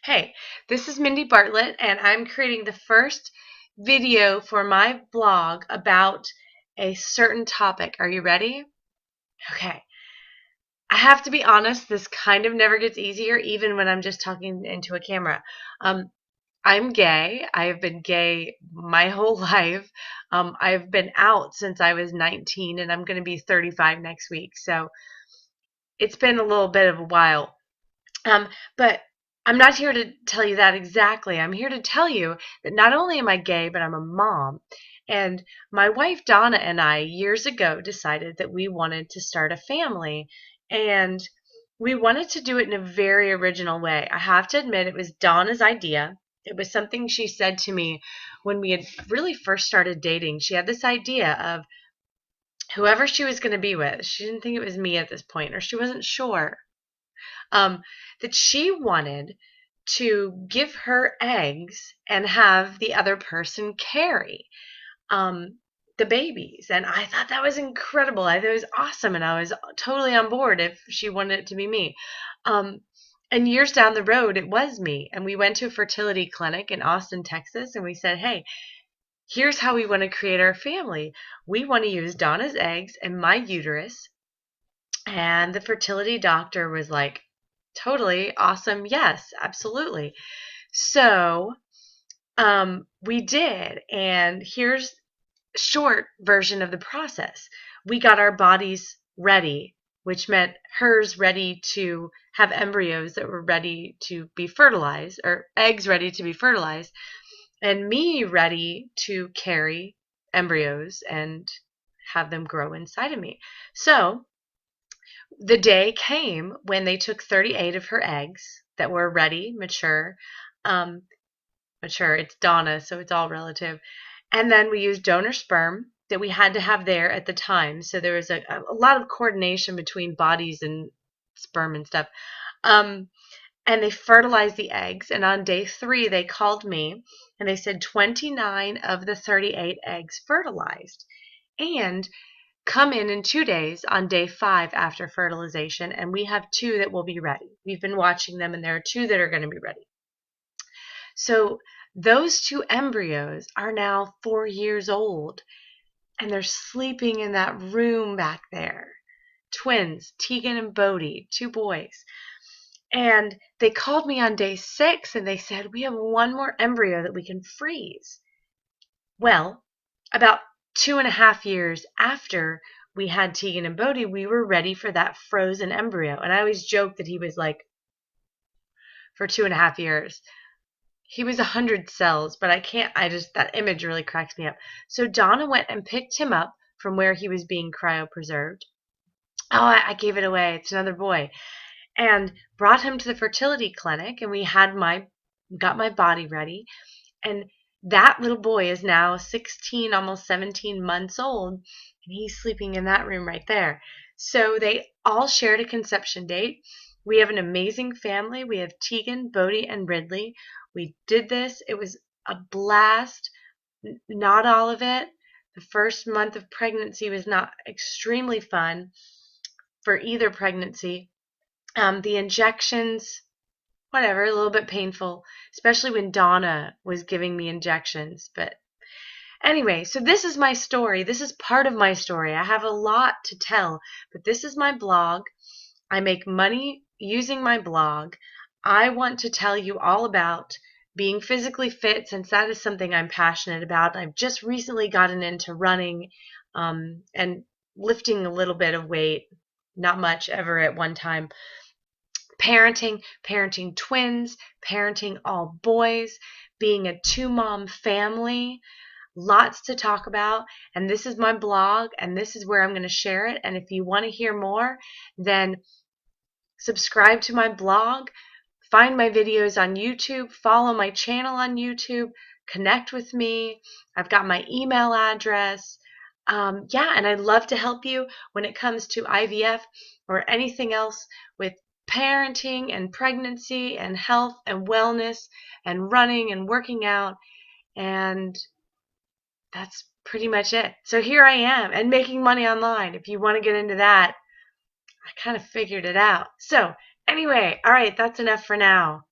Hey, this is Mindy Bartlett, and I'm creating the first video for my blog about a certain topic. Are you ready? Okay. I have to be honest, this kind of never gets easier, even when I'm just talking into a camera. Um, I'm gay. I have been gay my whole life. I've been out since I was 19, and I'm going to be 35 next week. So it's been a little bit of a while. But I'm not here to tell you that exactly. I'm here to tell you that not only am I gay, but I'm a mom. And my wife Donna and I years ago decided that we wanted to start a family. And we wanted to do it in a very original way. I have to admit, it was Donna's idea. It was something she said to me when we had really first started dating. She had this idea of whoever she was going to be with. She didn't think it was me at this point, or she wasn't sure um, that she wanted to give her eggs and have the other person carry um, the babies. And I thought that was incredible. I thought it was awesome. And I was totally on board if she wanted it to be me. Um, and years down the road, it was me. And we went to a fertility clinic in Austin, Texas, and we said, hey, here's how we want to create our family. We want to use Donna's eggs and my uterus. And the fertility doctor was like, totally awesome. Yes, absolutely. So we did. And here's a short version of the process. We got our bodies ready, which meant hers ready to have embryos that were ready to be fertilized, or eggs ready to be fertilized, and me ready to carry embryos and have them grow inside of me. So the day came when they took 38 of her eggs that were ready, mature. Um, mature, it's Donna, so it's all relative. And then we used donor sperm that we had to have there at the time. So there was a lot of coordination between bodies and sperm and stuff. Um, and they fertilized the eggs. And on day 3, they called me and they said 29 of the 38 eggs fertilized. And come in 2 days on day 5 after fertilization, and we have 2 that will be ready. We've been watching them, and there are 2 that are going to be ready. So those 2 embryos are now 4 years old, and they're sleeping in that room back there. Twins, Tegan and Bodie, 2 boys. And they called me on day 6, and they said, we have 1 more embryo that we can freeze. Well, about 2.5 years after we had Tegan and Bodie, we were ready for that frozen embryo. And I always joke that he was like, for 2.5 years, he was 100 cells, but that image really cracks me up. So Donna went and picked him up from where he was being cryopreserved. Oh, I gave it away. It's another boy. And brought him to the fertility clinic, and we got my body ready. And that little boy is now 16, almost 17 months old, and he's sleeping in that room right there. So they all shared a conception date. We have an amazing family. We have Tegan, Bodie, and Ridley. We did this. It was a blast. Not all of it. The first month of pregnancy was not extremely fun for either pregnancy. The injections, whatever, a little bit painful, especially when Donna was giving me injections. But anyway, so this is my story. This is part of my story. I have a lot to tell, but this is my blog. I make money using my blog. I want to tell you all about being physically fit, since that is something I'm passionate about. I've just recently gotten into running and lifting a little bit of weight, not much ever at one time. Parenting twins, parenting all boys, being a 2-mom family, lots to talk about. And this is my blog, and this is where I'm going to share it. And if you want to hear more, then subscribe to my blog, find my videos on YouTube, follow my channel on YouTube, connect with me. I've got my email address. Yeah, and I'd love to help you when it comes to IVF or anything else with parenting and pregnancy and health and wellness and running and working out. And that's pretty much it. So here I am, and making money online. If you want to get into that, I kind of figured it out. So anyway, all right, that's enough for now.